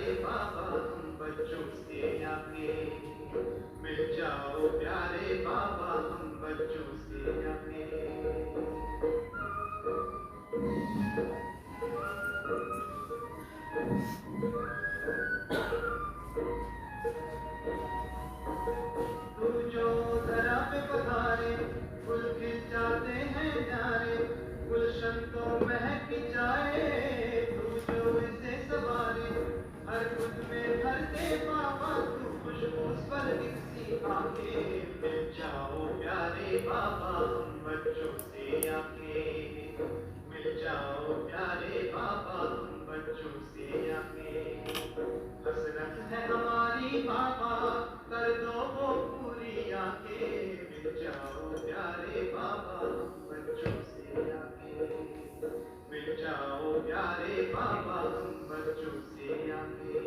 प्यारे बाबा हम बच्चों से आके, मिल जाओ प्यारे बाबा हम बच्चों से आके। तू जो धरा पे पधारे, फूल खिल जाते हैं प्यारे, गुलशन तो महक जाए, तू जो इसे सवारे, हर खुद में भरते बाबा तू खुशबू स्वर्ग सी आके, मिल जाओ प्यारे बाबा हम बच्चों से आके, मिल जाओ प्यारे बाबा हम बच्चों से आके। हसरत है हमारी बाबा, कर दो वो पूरी आके, मिल जाओ प्यारे बाबा हम बच्चों से आके, मिल जाओ प्यारे बाबा हम बच्चों से आके।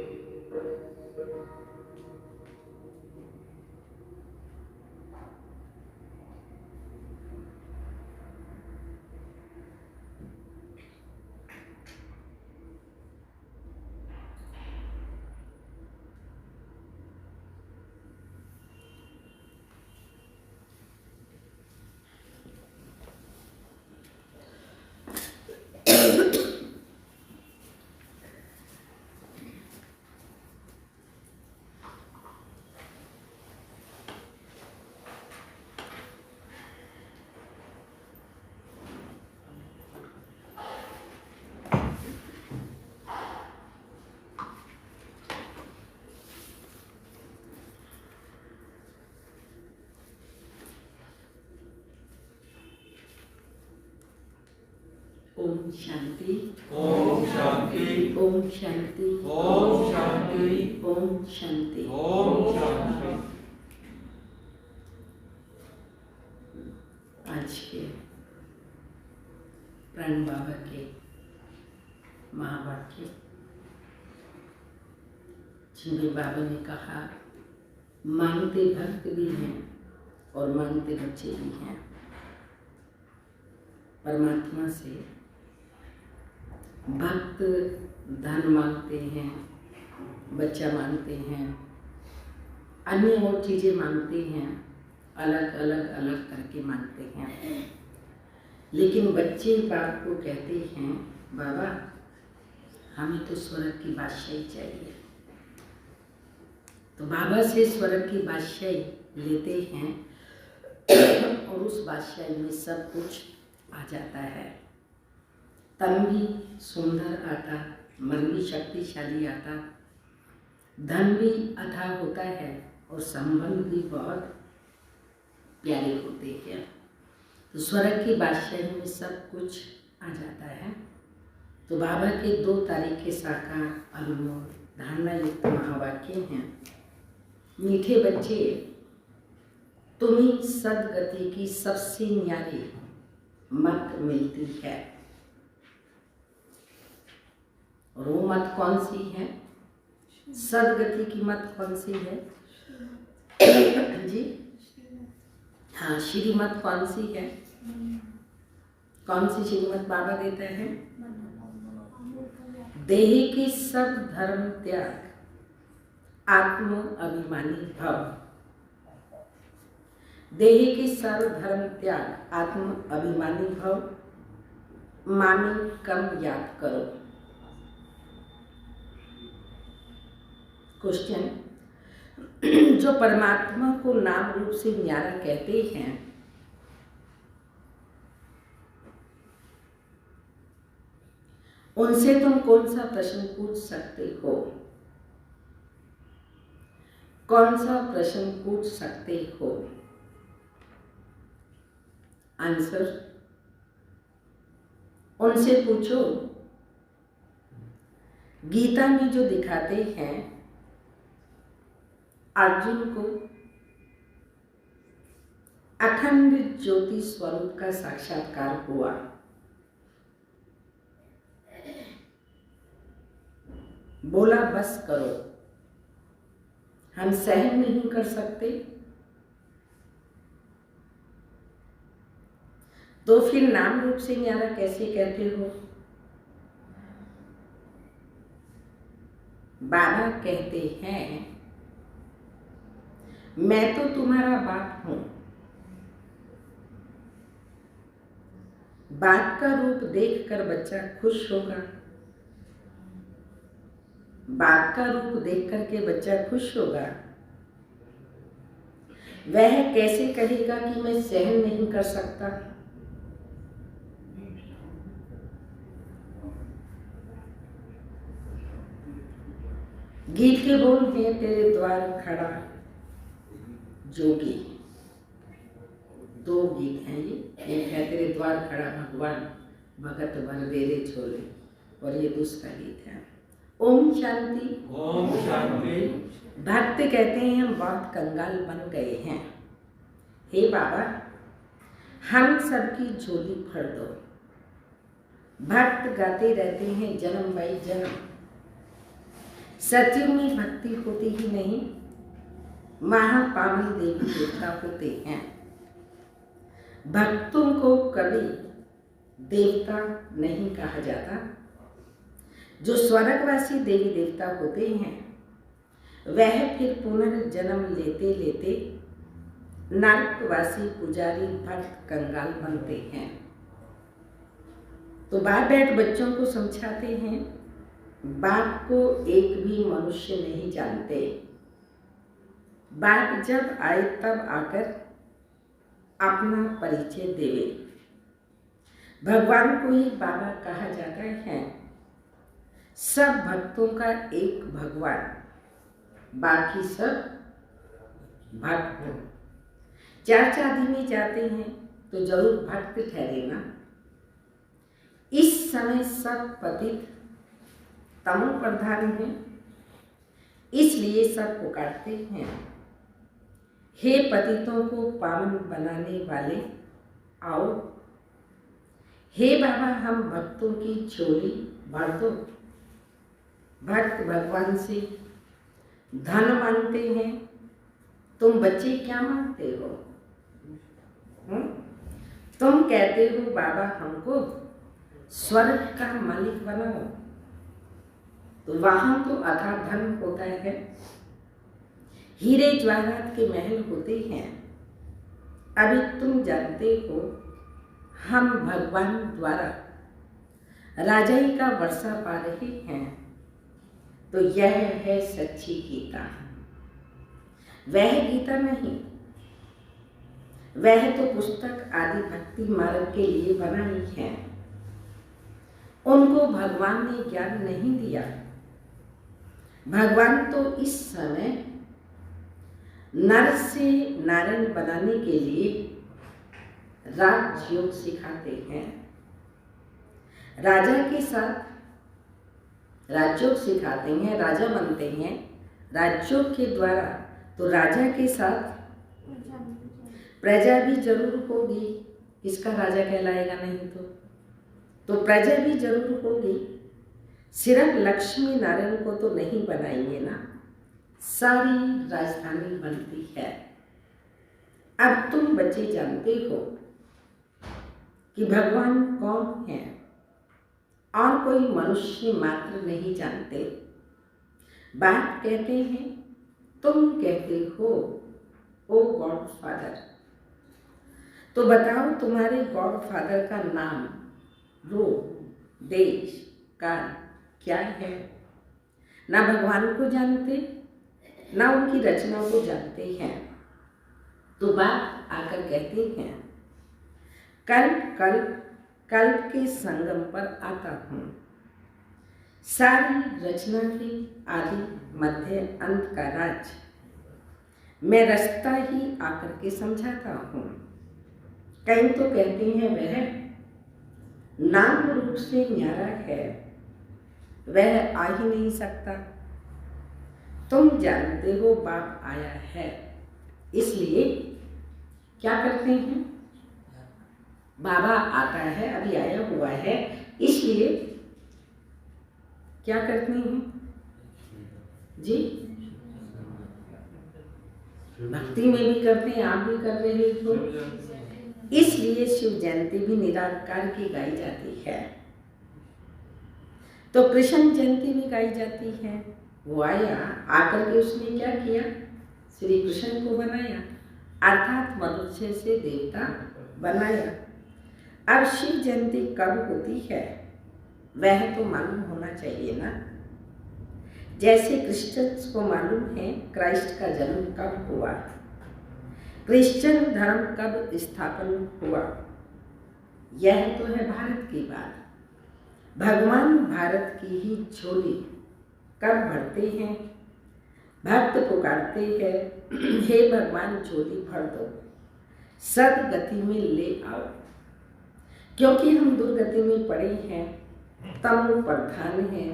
ओम शांति, ओम शांति, ओम शांति, ओम शांति, ओम शांति, ओम शांति। आज के प्राण बाबा के महावाक्य, जिनमें बाबा ने कहा मानते भक्त भी हैं और मानते बच्चे भी हैं। परमात्मा से भक्त धन मांगते हैं, बच्चा मांगते हैं, अन्य और चीज़ें मांगते हैं, अलग अलग अलग करके मांगते हैं। लेकिन बच्चे बाप को कहते हैं बाबा हमें तो स्वर्ग की बादशाही चाहिए। तो बाबा से स्वर्ग की बादशाही लेते हैं और उस बादशाही में सब कुछ आ जाता है। तन भी सुंदर आता, मन भी शक्तिशाली आता, धन भी अथाह होता है और संबंध भी बहुत प्यारे होते हैं। तो स्वर्ग की बादशाही में सब कुछ आ जाता है। तो बाबा के 2 तारीख के साकार अनमोल धारणा युक्त महावाक्य हैं। मीठे बच्चे, तुम्हें सदगति की सबसे न्यारी मत मिलती है। और वो मत कौन सी है? सदगति की मत कौन सी है जी? हाँ, श्रीमत कौन सी है? कौन सी श्रीमत बाबा देते हैं? देह के सब धर्म त्याग, आत्म अभिमानी भव। देह के सर्व धर्म त्याग, आत्म अभिमानी भव, मामी कम याद करो। क्वेश्चन, जो परमात्मा को नाम रूप से न्यारा कहते हैं, उनसे तुम कौन सा प्रश्न पूछ सकते हो? कौन सा प्रश्न पूछ सकते हो? आंसर, उनसे पूछो गीता में जो दिखाते हैं अर्जुन को अखंड ज्योति स्वरूप का साक्षात्कार हुआ। बोला बस करो, हम सहन नहीं कर सकते। तो फिर नाम रूप से न्यारा कैसे कहते हो? बाबा कहते हैं मैं तो तुम्हारा बाप हूं। बाप का रूप देखकर बच्चा खुश होगा। बाप का रूप देख करके बच्चा खुश होगा। वह कैसे कहेगा कि मैं सहन नहीं कर सकता। गीत के बोल हैं तेरे द्वार खड़ा जोगी। दो गीत हैं ये, एक है तेरे द्वार खड़ा भगवान भगत भर दे रे छोले, और ये दूसरा गीत है। ओम शांति। ओम शांति। भक्त कहते हैं हम बहुत कंगाल बन गए हैं, हे बाबा हम सबकी झोली भर दो। भक्त गाते रहते हैं जन्म बाई जन्म, सत्युग में भक्ति होती ही नहीं, महापावन देवी देवता होते हैं। भक्तों को कभी देवता नहीं कहा जाता। जो स्वर्गवासी देवी देवता होते हैं वह फिर पुनर्जन्म लेते लेते नरकवासी पुजारी भक्त कंगाल बनते हैं। तो बाप बैठ बच्चों को समझाते हैं, बाप को एक भी मनुष्य नहीं जानते। बाप जब आए तब आकर अपना परिचय देवे। भगवान को ही बाबा कहा जाता है। सब भक्तों का एक भगवान, बाकी सब भक्त। चादी में जाते हैं तो जरूर भक्त ठहरे ना। इस समय सब पतित तमो प्रधान हैं, इसलिए सब पुकारते हैं, हे पतितों को पावन बनाने वाले आओ। हे बाबा हम भक्तों की झोली भर दो। भक्त भगवान से धन मांगते हैं, तुम बच्चे क्या मांगते हो? तुम कहते हो बाबा हमको स्वर्ग का मालिक बनाओ, तो वहां तो अथाह धन होता है, हीरे जवाहरात के महल होते हैं। अभी तुम जानते हो हम भगवान द्वारा राजाई का वर्षा पा रहे हैं, तो यह है सच्ची गीता। वह गीता नहीं, वह तो पुस्तक आदि भक्ति मार्ग के लिए बनाई है। उनको भगवान ने ज्ञान नहीं दिया। भगवान तो इस समय नर से नारायण बनाने के लिए राजयोग सिखाते हैं। राजा के साथ राजयोग सिखाते हैं, राजा बनते हैं राजयोग के द्वारा। तो राजा के साथ प्रजा भी जरूर होगी, किसका राजा कहलाएगा नहीं तो प्रजा भी जरूर होगी। सिर्फ लक्ष्मी नारायण को तो नहीं बनाएंगे ना, सारी राजधानी बनती है। अब तुम बच्चे जानते हो कि भगवान कौन है, और कोई मनुष्य मात्र नहीं जानते। बाप कहते हैं तुम कहते हो ओ गॉड फादर, तो बताओ तुम्हारे गॉड फादर का नाम, रूप, देश, काल क्या है? ना भगवान को जानते, ना उनकी रचना को जानते हैं। तो बाप आकर कहते हैं कल्प के संगम पर आता हूँ। सारी रचना के आदि मध्य अंत का राज मैं रास्ता ही आकर के समझाता हूँ। कहीं तो कहते हैं वह नाम रूप से न्यारा है, वह आ ही नहीं सकता। तुम जानते हो बाप आया है, इसलिए क्या करते हैं? बाबा आता है, अभी आया हुआ है, इसलिए क्या करते हैं जी? भक्ति में भी करते हैं, आप भी कर रहे हो। इसलिए शिव जयंती भी निराकार की गाई जाती है, तो कृष्ण जयंती भी गाई जाती है, वो आया, आकर के उसने क्या किया, श्री कृष्ण को बनाया, अर्थात मनुष्य से देवता बनाया। अब शिव जयंती कब होती है वह तो मालूम होना चाहिए ना। जैसे क्रिश्चियंस को मालूम है क्राइस्ट का जन्म कब हुआ, क्रिश्चियन धर्म कब स्थापन हुआ, यह तो है भारत की बात। भगवान भारत की ही झोली कब भरते हैं, भक्त पुकारते हैं, हे भगवान झोली भर दो, सदगति में ले आओ। क्योंकि हम दुर्गति में पड़े हैं, तम प्रधान है,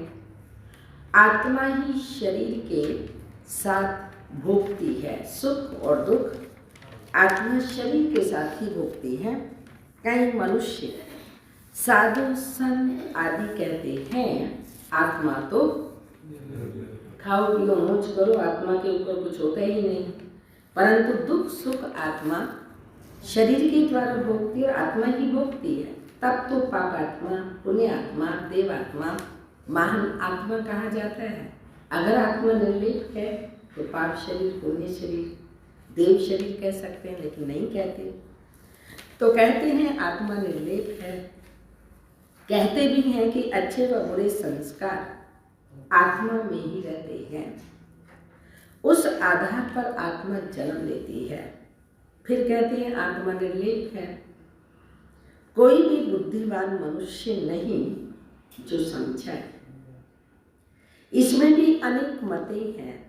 आत्मा ही शरीर के साथ भोगती है, सुख और दुख आत्मा शरीर के साथ ही भोगती है। कई मनुष्य साधु संत आदि कहते हैं आत्मा तो खाओ पियो मौज करो, आत्मा के ऊपर कुछ होता ही नहीं, परंतु दुख सुख आत्मा शरीर के द्वारा भोगती है और आत्मा ही भोगती है। तब तो पाप आत्मा, पुण्य आत्मा, देव आत्मा, महान आत्मा कहा जाता है। अगर आत्मा निर्लेप है तो पाप शरीर, पुण्य शरीर, देव शरीर कह सकते हैं, लेकिन नहीं कहते। तो कहते हैं आत्मा निर्लेप है। कहते भी हैं कि अच्छे व बुरे संस्कार आत्मा में ही रहते हैं, उस आधार पर आत्मा जन्म लेती है। फिर कहते हैं आत्मा निर्लेप है। कोई भी बुद्धिमान मनुष्य नहीं जो समझा। इसमें भी अनेक मतें हैं।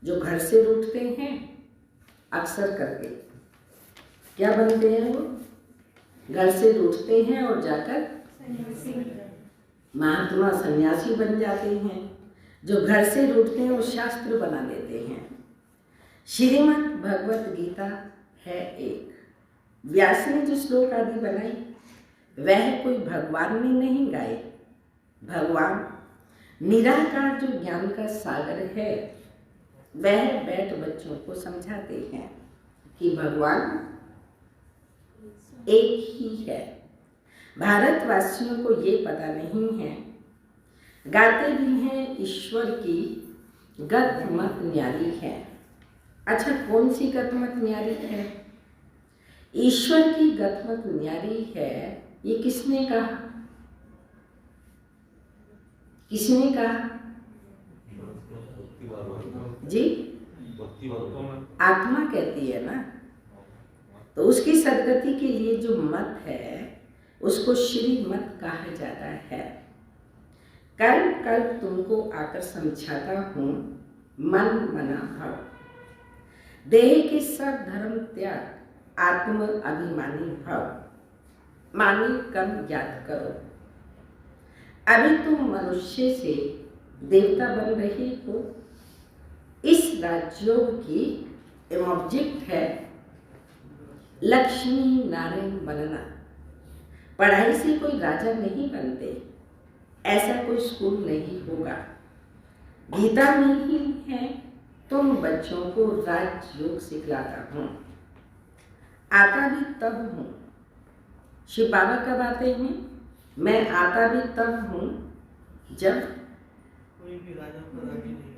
जो घर से रूठते हैं अक्सर करके क्या बनते हैं, वो घर से रूठते हैं और जाकर महात्मा सन्यासी बन जाते हैं। जो घर से रूठते हैं वो शास्त्र बना देते हैं। श्रीमद् भगवत गीता है एक, व्यास ने जो श्लोक आदि बनाई वह कोई भगवान ने नहीं गाए। भगवान निराकार जो ज्ञान का सागर है वह बैठ बच्चों को समझाते हैं कि भगवान एक ही है। भारतवासियों को ये पता नहीं है। गाते भी हैं ईश्वर की गत मत न्यारी है। अच्छा, कौन सी गत मत न्यारी है? ईश्वर की गत मत न्यारी है, ये किसने कहा? किसने कहा जी? आत्मा कहती है ना। तो उसकी सदगति के लिए जो मत है उसको श्री मत कहा जाता है। कल कल तुमको आकर समझाता हूँ, मन मना भाव, देह के सब धर्म त्याग, आत्म अभिमानी भाव, मानी कम याद करो। अभी तुम मनुष्य से देवता बन रहे हो। इस राजयोग की ऑब्जेक्ट है लक्ष्मी नारायण बनना। पढ़ाई से कोई राजा नहीं बनते, ऐसा कोई स्कूल नहीं होगा। गीता में ही है, तुम बच्चों को राजयोग सिखलाता हूँ। आता भी तब हूँ। शिव बाबा कब आते हैं? मैं आता भी तब हूँ जब कोई भी राजा को राजी नहीं।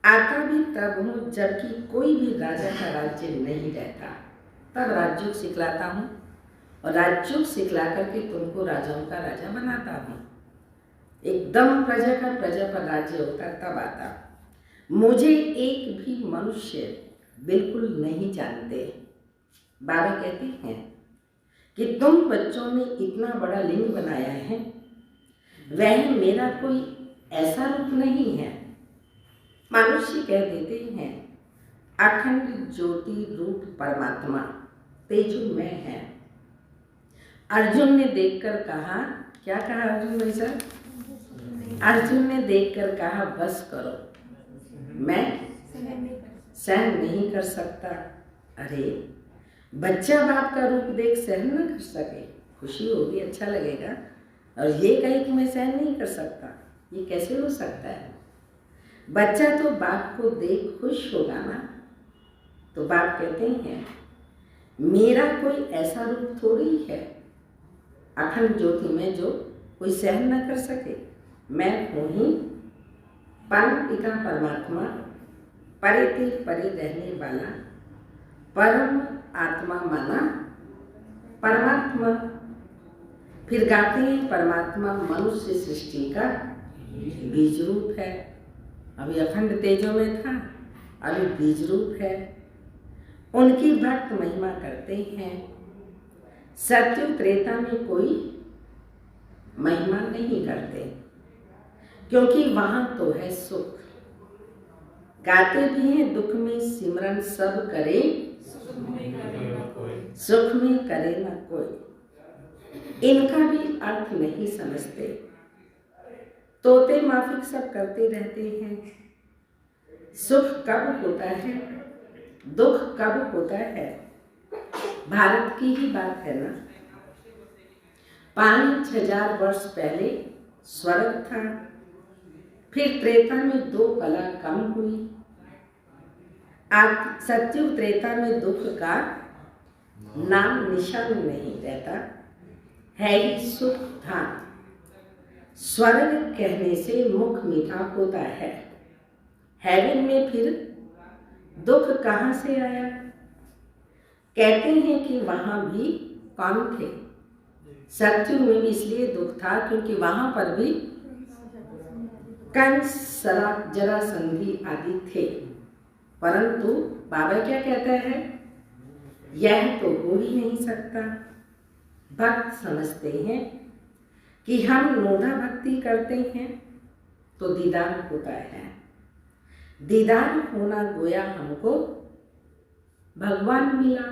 आता भी तब हूँ जबकि कोई भी राजा का राज्य नहीं रहता, तब राजयोग सिखलाता हूँ और राजयोग सिखला करके तुमको राजाओं का राजा बनाता हूँ। एकदम प्रजा का प्रजा पर राज्य होता तब आता। मुझे एक भी मनुष्य बिल्कुल नहीं जानते। बाबा कहते हैं कि तुम बच्चों ने इतना बड़ा लिंग बनाया है, वह मेरा कोई ऐसा रूप नहीं है। मनुष्य कह देते हैं अखंड ज्योति रूप परमात्मा तेजोमय है। अर्जुन ने देखकर कहा, क्या कहा अर्जुन भाई साहब? अर्जुन ने देखकर कहा बस करो, मैं सहन नहीं कर सकता। अरे बच्चा बाप का रूप देख सहन न कर सके, खुशी होगी, अच्छा लगेगा, और ये कहे कि मैं सहन नहीं कर सकता, ये कैसे हो सकता है? बच्चा तो बाप को देख खुश होगा ना। तो बाप कहते हैं मेरा कोई ऐसा रूप थोड़ी है अखंड ज्योति में जो कोई सहन न कर सके। मैं हूँ ही परम पिता परमात्मा, परे ते परे रहने वाला, परम आत्मा माना परमात्मा। फिर गाते हैं परमात्मा मनुष्य सृष्टि का बीज रूप है। अभी अखंड तेजों में था, अभी बीज रूप है। उनकी भक्त महिमा करते हैं। सत्युग त्रेता में कोई महिमा नहीं करते, क्योंकि वहां तो है सुख। गाते भी हैं दुख में सिमरन सब करे, सुख में करे न कोई। इनका भी अर्थ नहीं समझते। तोते माफिक सब करते रहते हैं। सुख कब होता है, दुख कब होता है। भारत की ही बात है ना। 5000 वर्ष पहले स्वर्ग था, फिर त्रेता में 2 कला कम हुई। सत्युग त्रेता में दुख का नाम निशान नहीं रहता, है ही सुख था। स्वर्ग कहने से मुख मीठा होता है। हेवन में फिर दुख कहाँ से आया। कहते हैं कि वहां भी कौन थे। सत्युग में भी इसलिए दुख था क्योंकि वहां पर भी कंस, शराब, जरासंधि आदि थे। परंतु बाबा क्या कहता है, यह तो हो ही नहीं सकता। भक्त समझते हैं कि हम नोधा भक्ति करते हैं तो दीदार होता है। दीदार होना गोया हमको भगवान मिला,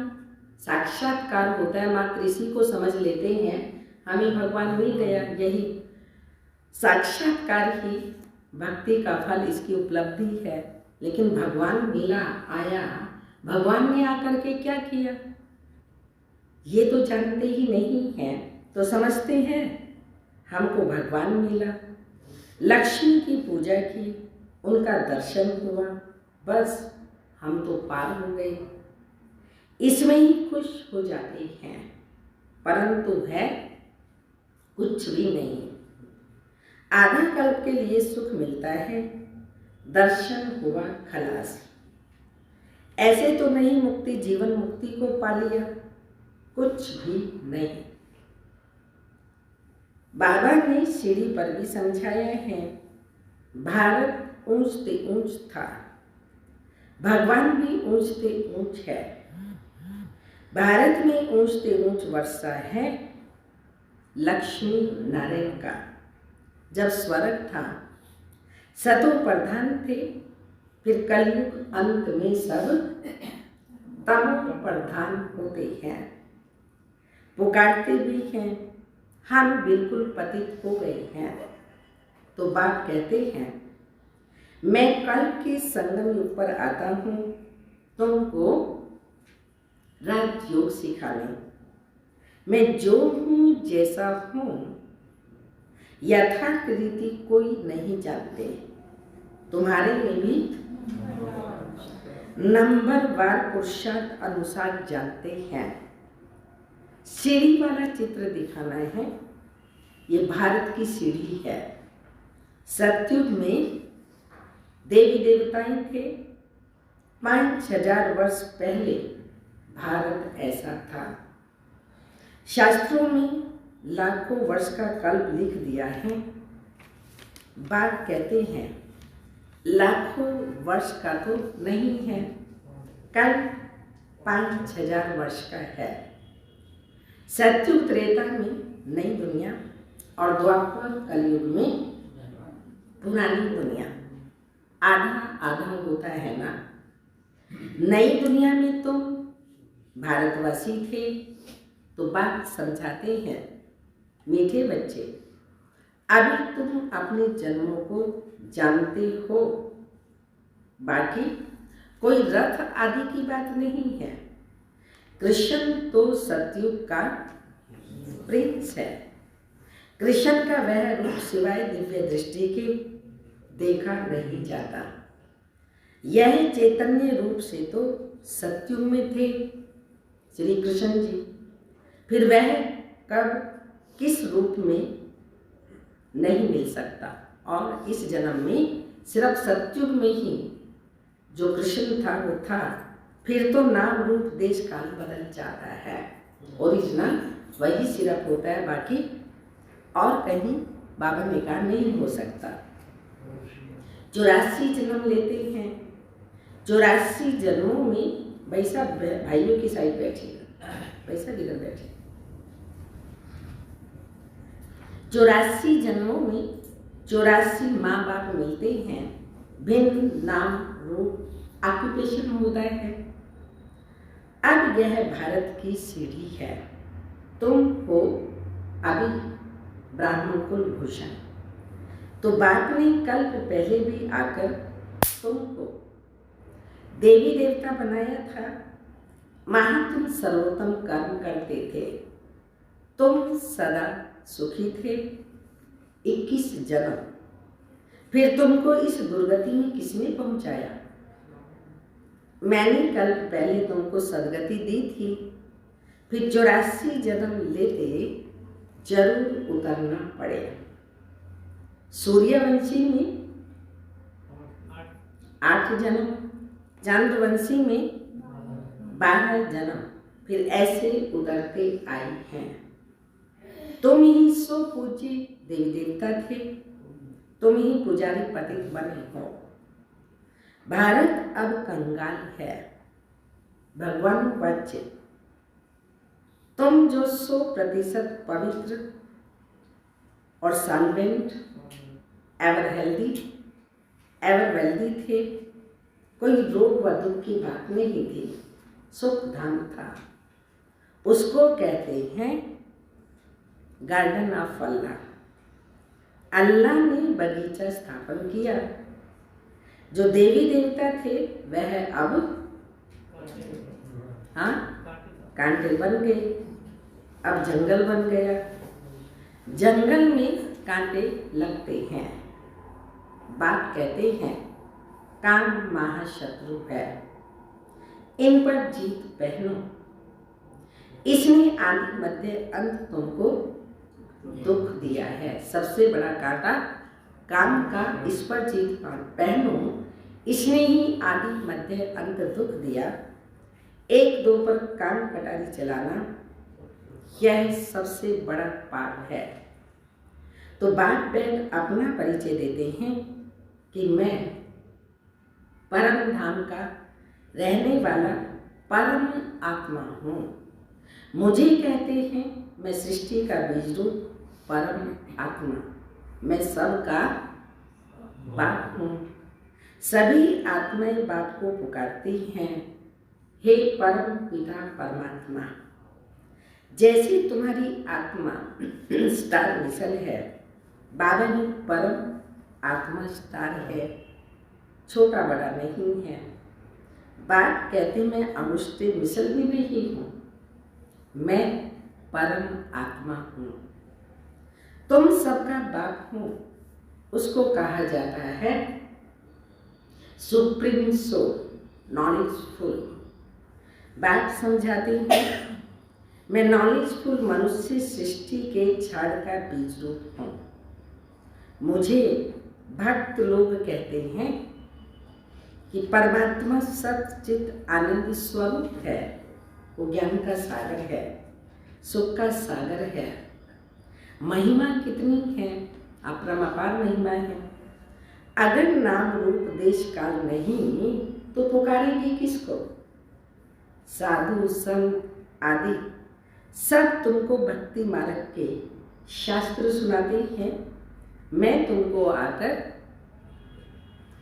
साक्षात्कार होता है। मात्र इसी को समझ लेते हैं हमें भगवान मिल गया। यही साक्षात्कार ही भक्ति का फल, इसकी उपलब्धि है। लेकिन भगवान मिला, आया, भगवान ने आकर के क्या किया ये तो जानते ही नहीं हैं। तो समझते हैं हमको भगवान मिला, लक्ष्मी की पूजा की, उनका दर्शन हुआ, बस हम तो पार हो गए। इसमें ही खुश हो जाते हैं, परंतु है कुछ भी नहीं। आधा कल्प के लिए सुख मिलता है, दर्शन हुआ खलास। ऐसे तो नहीं मुक्ति, जीवन मुक्ति को पा लिया, कुछ भी नहीं। बाबा ने सीढ़ी पर भी समझाया है, भारत ऊंचते ऊंच था, भगवान भी ऊंचते ऊंच है। भारत में ऊंचते ऊंच वर्षा है लक्ष्मी नारायण का। जब स्वर्ग था सतो प्रधान थे, फिर कलयुग अंत में सब तमो प्रधान होते हैं। पुकारते भी हैं, हम बिल्कुल पतित हो गए हैं। तो बाप कहते हैं, मैं कल के संगम युग पर आता हूँ तुमको राजयोग सिखाने। मैं जो हूँ जैसा हूँ यथार्थ रीति कोई नहीं जानते। तुम्हारे में भी नंबरवार पुरुषार्थ अनुसार जानते हैं। सीढ़ी वाला चित्र दिखाना है। ये भारत की सीढ़ी है। सतयुग में देवी देवताएं थे। 5000 वर्ष पहले भारत ऐसा था। शास्त्रों में लाखों वर्ष का कल्प लिख दिया है। बात कहते हैं लाखों वर्ष का तो नहीं है, कल्प 5000 वर्ष का है। सतयुग त्रेता में नई दुनिया और द्वापर कलयुग में पुरानी दुनिया। आधा आधा होता है ना। नई दुनिया में तुम भारतवासी थे तो बात समझाते हैं, मीठे बच्चे अभी तुम अपने जन्मों को जानते हो। बाकी कोई रथ आदि की बात नहीं है। कृष्ण तो सतयुग का प्रिंस है। कृष्ण का वह रूप सिवाय दिव्य दृष्टि के देखा नहीं जाता। यह चैतन्य रूप से तो सतयुग में थे श्री कृष्ण जी। फिर वह कब किस रूप में नहीं मिल सकता, और इस जन्म में सिर्फ सतयुग में ही जो कृष्ण था वो था, फिर तो नाम रूप देश काल बदल जाता है। ओरिजिनल वही सिर्फ होता है, बाकी और कहीं बाबा ने कहा नहीं हो सकता। 84 जन्म लेते हैं, 84 जन्मों में वैसा भाइयों की साइड बैठेगा, वैसा इधर बैठे। 84 जन्मों में 84 माँ बाप मिलते हैं, भिन्न नाम रूप ऑक्यूपेशन होता है। अब यह भारत की सीढ़ी है, तुम हो अभी ब्राह्मण कुल भूषण। तो बाप ने कल्प पहले भी आकर तुमको देवी देवता बनाया था, महात्म सर्वोत्तम कर्म करते थे, तुम सदा सुखी थे। 21 जन्म, फिर तुमको इस दुर्गति में किसने पहुंचाया? मैंने कल पहले तुमको सदगति दी थी, फिर 84 जन्म लेते जरूर उतरना पड़ेगा। सूर्यवंशी में 8 जन्म, चंद्रवंशी में 12 जन्म, फिर ऐसे उतरते आए हैं। तुम ही सो पूज्य देवी देवता थे, तुम ही पुजारी पतित बने हो। भारत अब कंगाल है, भगवान वच्य। तुम जो 100% पवित्र और सॉल्वेंट, एवर वेल्दी थे, कोई रोग व दुख की बात नहीं थी, सुख धाम था। उसको कहते हैं गार्डन ऑफ अल्लाह। अल्लाह ने बगीचा स्थापन किया। जो देवी देवता थे वह अब कांटे बन गए, अब जंगल बन गया। जंगल में कांटे लगते हैं। बात कहते हैं काम महाशत्रु है, इन पर जीत पहनो। इसने आदि मध्य अंत तुमको दुख दिया है। सबसे बड़ा कांटा काम का, इस पर जीत पहनो। इसने ही आदि मध्य अंत दुख दिया। 1-2 पर काम कटारी चलाना, यह सबसे बड़ा पाप है। तो बाप बैठ अपना परिचय देते हैं कि मैं परम धाम का रहने वाला परम आत्मा हूँ। मुझे कहते हैं मैं सृष्टि का बीज रूप परम आत्मा, मैं सबका बाप हूँ। सभी आत्माएं बाप को पुकारती हैं, हे परम पिता परमात्मा। जैसे तुम्हारी आत्मा स्टार मिसल है, बाबा भी परम आत्मा स्टार है, छोटा बड़ा नहीं है। बाप कहते मैं अमुष्टि मिसल भी नहीं हूँ, मैं परम आत्मा हूँ। तुम सबका बाप हो, उसको कहा जाता है सुप्रीम सोल, नॉलेजफुल। बात समझाते हैं मैं नॉलेजफुल मनुष्य सृष्टि के झाड़ का बीज रूप हूँ। मुझे भक्त लोग कहते हैं कि परमात्मा सच्चित आनंद स्वरूप है, वो ज्ञान का सागर है, सुख का सागर है। महिमा कितनी है, अपरंपार महिमा है। अगर नाम रूप देश काल नहीं तो पुकारेगी किसको? साधु संत आदि सब तुमको भक्ति मार्ग के शास्त्र सुनाते हैं। मैं तुमको आकर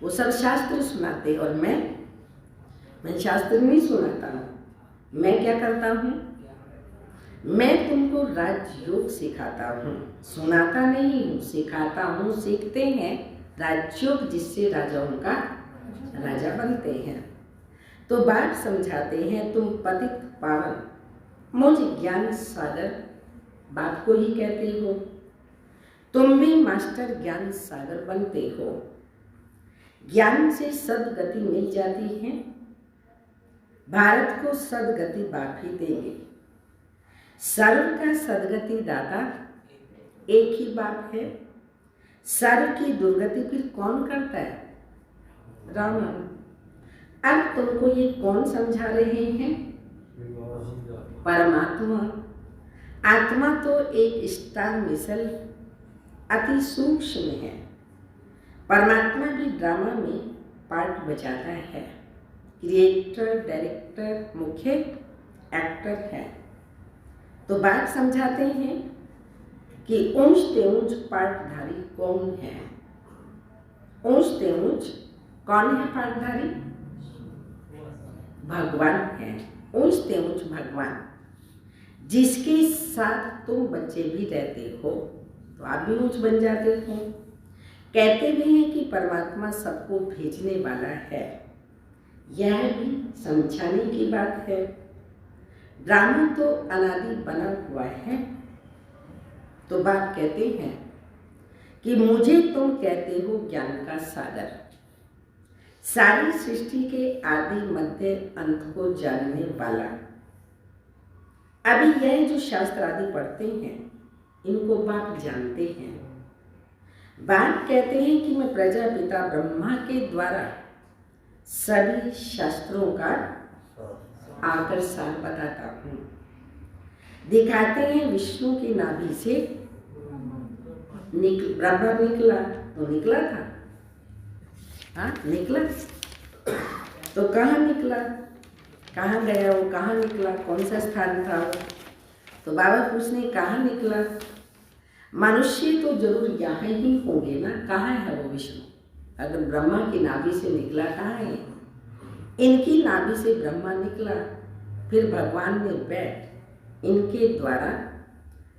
वो सब शास्त्र सुनाते, और मैं शास्त्र नहीं सुनाता हूँ। मैं क्या करता हूँ? मैं तुमको राजयोग सिखाता हूँ, सुनाता नहीं हूँ, सिखाता हूँ। सीखते हैं राजयोग, जिससे राजाओं का राजा बनते हैं। तो बात समझाते हैं तुम पतित पावन मुझ ज्ञान सागर बाप को ही कहते हो। तुम भी मास्टर ज्ञान सागर बनते हो। ज्ञान से सदगति मिल जाती है। भारत को सदगति बाप ही देंगे। सर्व का सदगति दाता एक ही बाप है। सर्व की दुर्गति फिर कौन करता है? रावण। अब तुमको ये कौन समझा रहे हैं? परमात्मा। आत्मा तो एक स्टार मिसल अति सूक्ष्म है। परमात्मा भी ड्रामा में पार्ट बजाता है, क्रिएटर, डायरेक्टर, मुख्य एक्टर है। तो बात समझाते हैं कि ऊंच ते ऊंच पार्टधारी कौन है? ऊंच ते ऊंच कौन है पार्टधारी? भगवान है। ऊंच ते ऊंच भगवान, जिसके साथ तुम बच्चे भी रहते हो तो आप भी ऊंच बन जाते हो। कहते भी हैं कि परमात्मा सबको भेजने वाला है, यह भी समझाने की बात है। ड्रामा तो अनादि बना हुआ है। तो बात कहते हैं कि मुझे तुम कहते हो ज्ञान का सागर, सारी सृष्टि के आदि मध्य अंत को जानने वाला। अभी यह जो शास्त्र आदि पढ़ते हैं इनको बाप जानते हैं। बाप कहते हैं कि मैं प्रजापिता ब्रह्मा के द्वारा सभी शास्त्रों का आकर सार बताता हूँ। दिखाते हैं विष्णु की नाभि से ब्रह्मा निकला तो निकला था, हाँ निकला। तो कहाँ निकला, कहाँ गया वो, कहाँ निकला, कौन सा स्थान था वो? तो बाबा पूछने कहाँ निकला? मनुष्य तो जरूर यहाँ ही होंगे ना, कहाँ है वो विष्णु? अगर ब्रह्मा की नाभि से निकला कहाँ है? इनकी नाभि से ब्रह्मा निकला, फिर भगवान ने बैठ इनके द्वारा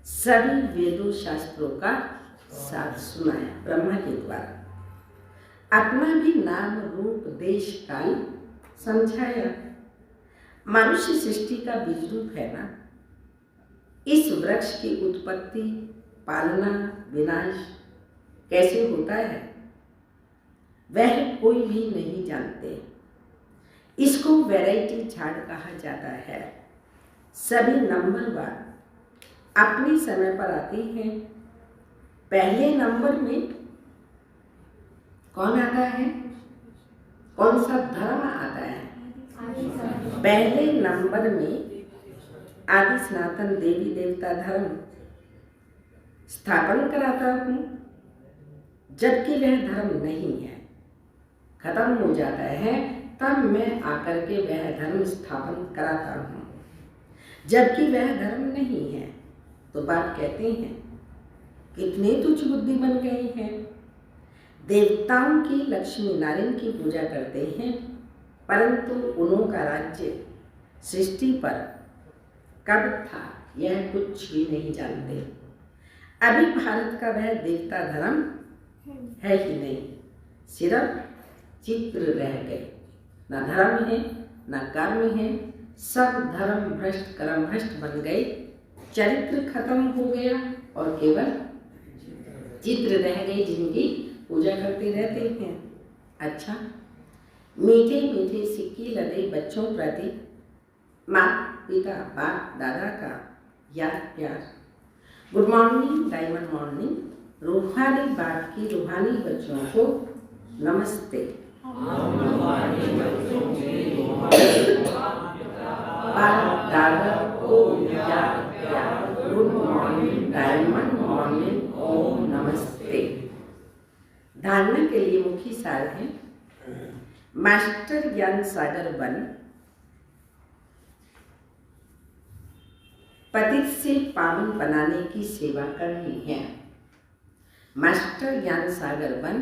सभी वेदों शास्त्रों का साथ सुनाया। ब्रह्मा के द्वारा अपना भी नाम रूप देश काल समझाया। मनुष्य सृष्टि का बीज रूप है ना। इस वृक्ष की उत्पत्ति, पालना, विनाश कैसे होता है वह कोई भी नहीं जानते। इसको वैरायटी झाड़ कहा जाता है। सभी नंबरवार अपने समय पर आते हैं। पहले नंबर में कौन आता है? कौन सा धर्म आता है? पहले नंबर में आदि सनातन देवी देवता धर्म स्थापन कराता हूँ, जबकि वह धर्म नहीं है, खत्म हो जाता है, तब मैं आकर के वह धर्म स्थापन कराता हूँ, जबकि वह धर्म नहीं है। तो बाप कहते हैं कितने तुच्छ बुद्धि बन गए हैं। देवताओं की, लक्ष्मी नारायण की पूजा करते हैं, परंतु उन्हों का राज्य सृष्टि पर कब था यह कुछ भी नहीं जानते। अभी भारत का वह देवता धर्म है ही नहीं, सिर्फ चित्र रह गए। न धर्म है न कर्म है, सब धर्म भ्रष्ट कर्म भ्रष्ट बन गए। चरित्र खत्म हो गया और केवल चित्र रह गए जिनकी पूजा करते रहते हैं। अच्छा, मीठे मीठे सिक्के लदे बच्चों प्रति माँ पिता बाप दादा का याद प्यार। Good morning, diamond morning. रूहानी बाप की रूहानी बच्चों को नमस्ते। बाप दादा को याद प्यार। गुड मॉर्निंग, डायमंड मॉर्निंग, ओम नमस्ते। धारणा के लिए मुख्य सार है, मास्टर ज्ञान सागर बन, पतित से पावन बनाने की सेवा करनी है। मास्टर ज्ञान सागर बन,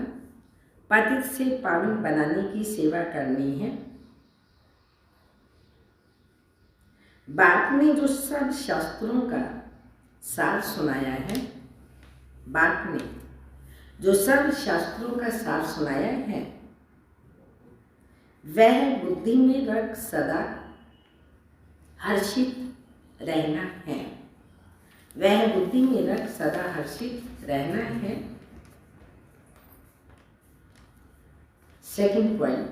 पतित से पावन बनाने की सेवा करनी है। बाप ने जो सब शास्त्रों का सार सुनाया है, बाप ने जो सब शास्त्रों का सार सुनाया है, वह बुद्धि में रख सदा हर्षित रहना है। वह बुद्धि में रख सदा हर्षित रहना है। सेकंड पॉइंट,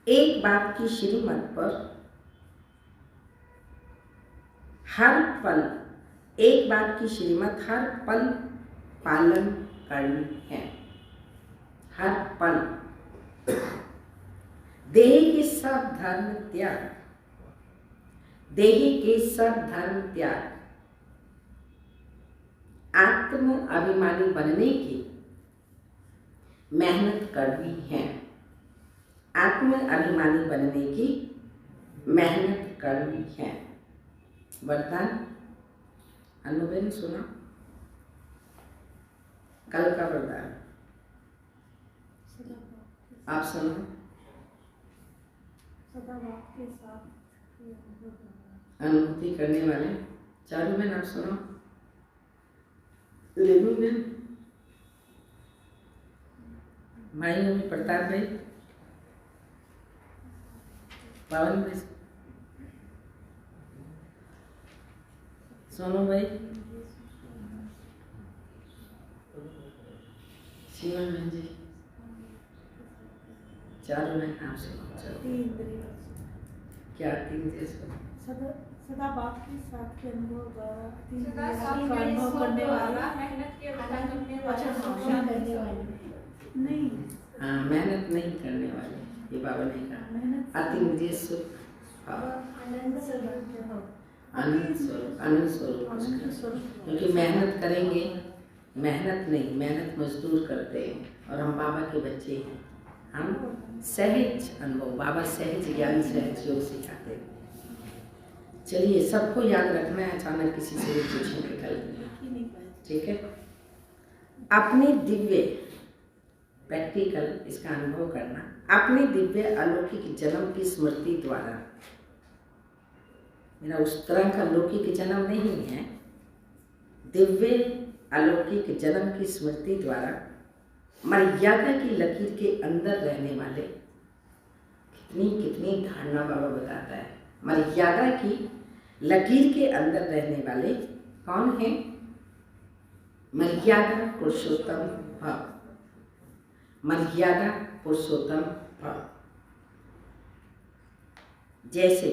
एक बाप की श्रीमत पर हर पल, एक बाप की श्रीमत हर पल पालन करनी है। हर पल देही के सब धर्म त्याग, देही के सब धर्म त्याग, आत्म अभिमानी बनने की मेहनत करनी है। आत्म अभिमानी बनने की मेहनत करनी है। वरदान अनुबेन सुना, कल का वरदान आप सुनो। अनुभूति करने वाले चारू में आप सुनो। लेनू में माई में प्रताप भाई, पावन में सोनू भाई, शिवन बहन जी, चारों में आप सुनो। क्या तीन जैसे सदा बाप के साथ के अनुभव द्वारा सदा सब अनुभव करने वाला मेहनत के बदला करने अच्छा वाला करने वाले नहीं हाँ, मेहनत नहीं करने वाले, ये बाबा ने कहा। मेहनत अति मुझे सुख, आनंद स्वरूप आनंद स्वरूप, आनंद स्वरूप। क्योंकि मेहनत करेंगे, मेहनत नहीं, मेहनत मजदूर करते हैं और हम बाबा के बच्चे हैं। हम सहज अनुभव, बाबा सहज ज्ञान सहज योग सिखाते हैं। चलिए, सबको याद रखना है, अचानक किसी से भी पूछेंगे कल, ठीक है। अपने दिव्य प्रैक्टिकल इसका अनुभव करना, अपने दिव्य अलौकिक जन्म की स्मृति द्वारा। मेरा उस तरह का लौकिक जन्म नहीं है, दिव्य अलौकिक जन्म की स्मृति द्वारा मर्यादा की लकीर के अंदर रहने वाले, कितनी कितनी धारणा बाबा बताता है। मर्यादा की लकीर के अंदर रहने वाले कौन है? मर्यादा पुरुषोत्तम भव, मर्यादा पुरुषोत्तम भव। जैसे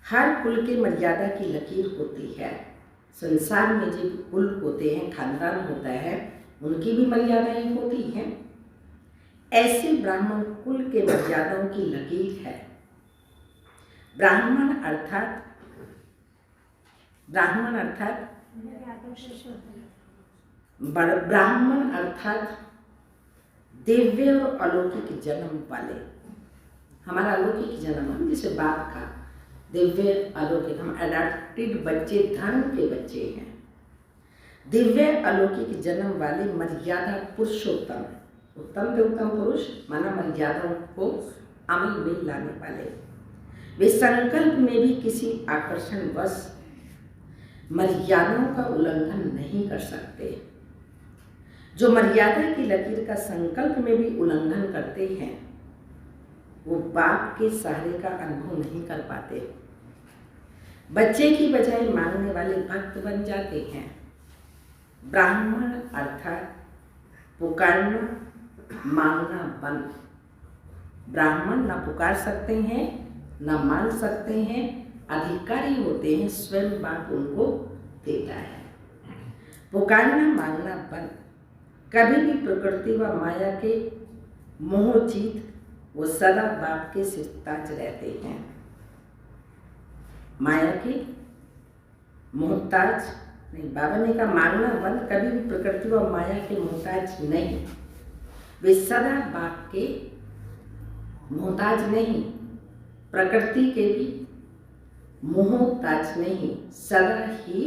हर कुल के मर्यादा की लकीर होती है, संसार में जो कुल होते हैं, खानदान होता है, उनकी भी मर्यादाएं होती हैं। ऐसे ब्राह्मण कुल के मर्यादाओं की लकीर है। ब्राह्मण अर्थात ब्राह्मण अर्थात दिव्य और अलौकिक जन्म वाले। हमारा अलौकिक जन्म है, जैसे बाप का दिव्य अलौकिक, हम अडॉप्टेड बच्चे, धर्म के बच्चे हैं। दिव्य अलौकिक जन्म वाले मर्यादा पुरुषोत्तम, उत्तम से उत्तम पुरुष माना मर्यादाओं को अमल में लाने वाले। वे संकल्प में भी किसी आकर्षण वश मर्यादाओं का उल्लंघन नहीं कर सकते। जो मर्यादा की लकीर का संकल्प में भी उल्लंघन करते हैं, वो बाप के सहारे का अनुभव नहीं कर पाते। बच्चे की बजाय मांगने वाले भक्त बन जाते हैं। ब्राह्मण अर्थात पुकारना, मांगना बंद। ब्राह्मण न पुकार सकते हैं, न मांग सकते हैं, अधिकारी होते हैं, स्वयं बाप उनको देता है। पुकारना मांगना बंद। कभी भी प्रकृति व माया के मोहजीत वो सदा बाप के सिरताज रहते हैं। माया के मोहताज नहीं, बाबा ने कहा मांगना बंद, कभी भी प्रकृति व माया के मोहताज नहीं। वे सदा बाप के मोहताज नहीं, प्रकृति के भी मोहताज नहीं, सदा ही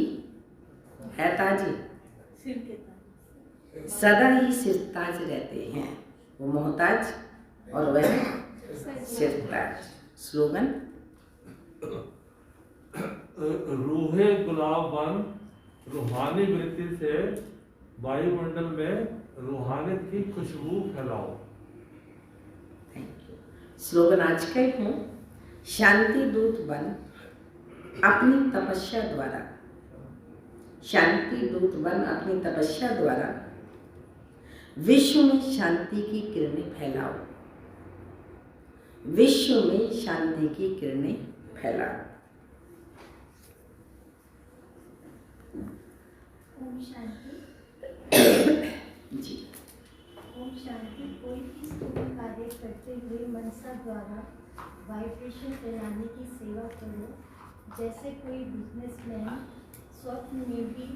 है ताजी, सदा ही सिरताज रहते हैं। वो मोहताज और वह सिरताज। स्लोगन, रूहे गुलाब बन रूहानी वृत्ति से वायुमंडल में रूहानियत की खुशबू फैलाओ। Thank you. स्लोगन आज के हूँ, शांति दूत बन अपनी तपस्या द्वारा, शांति दूत बन अपनी तपस्या द्वारा विश्व में शांति की किरणें फैलाओ, विश्व में शांति की किरणें फैलाओ। ओम शांति। जी, ओम शांति। कोई भी स्थूल कार्य करते करते हुए मनसा द्वारा वाइब्रेशन फैलाने की सेवा करो, जैसे कोई बिजनेसमैन स्वप्न में भी,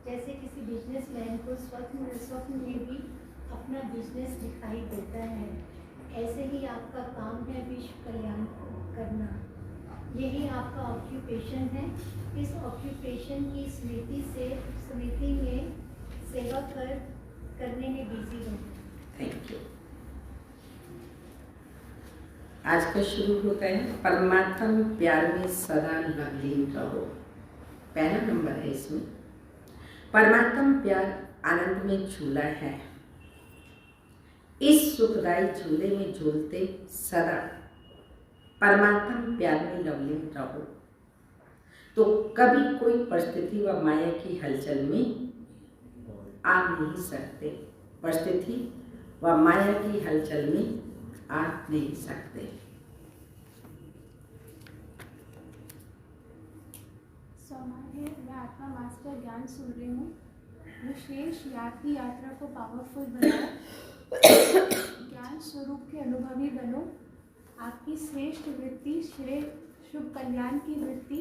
जैसे किसी बिजनेसमैन को स्वप्न में भी अपना बिजनेस दिखाई देता है, ऐसे ही आपका काम है विश्व कल्याण करना। यही आपका ऑक्यूपेशन है। इस ऑक्यूपेशन की स्मृति में सेवा करने में बिजी रहो। Thank you. आज का शुरू होता है, परमात्मा प्यार में सदा लवलीन रहो। पहला नंबर है इसमें, परमात्मा प्यार आनंद में झूला है। इस सुखदायी झूले में झूलते सदा परमात्मा प्यार में लवलीन रहो, तो कभी कोई परिस्थिति व माया की हलचल में आ नहीं सकते। परिस्थिति व माया की हलचल में आ नहीं सकते। सौभाग्य, मैं आत्मा मास्टर ज्ञान सुन रही हूँ। विशेष यात्रा को पावरफुल बनाओ, ज्ञान स्वरूप के अनुभवी बनो। आपकी श्रेष्ठ वृत्ति, शुभ कल्याण की वृत्ति,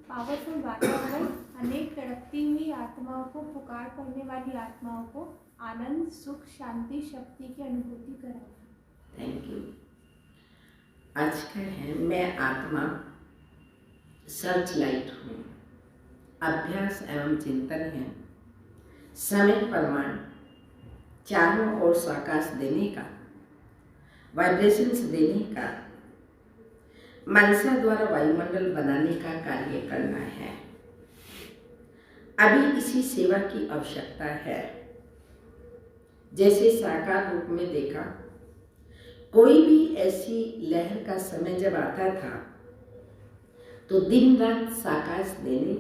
पावरफुल वातावरण अनेक तड़पती हुई आत्माओं को, पुकार करने वाली आत्माओं को आनंद, सुख, शांति, शक्ति की अनुभूति कराए। Thank you. आज का है, मैं आत्मा सर्च लाइट हूँ। अभ्यास एवं चिंतन है, समय प्रमाण चारों ओर साकाश देने का, वाइब्रेशंस देने का, मनसा द्वारा वायुमंडल बनाने का कार्य करना है। अभी इसी सेवा की आवश्यकता है। जैसे साकार रूप में देखा, कोई भी ऐसी लहर का समय जब आता था तो दिन रात साकाश देने,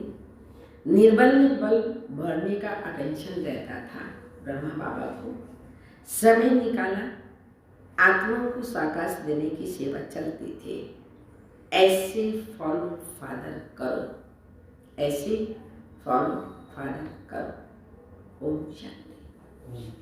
निर्बल में बल भरने का अटेंशन रहता था। ब्रह्मा बाबा को समय निकाला, आत्माओं को साकाश देने की सेवा चलती थी। ऐसे फॉलो फादर करो, ऐसे फॉलो फादर करो। ओम शांति।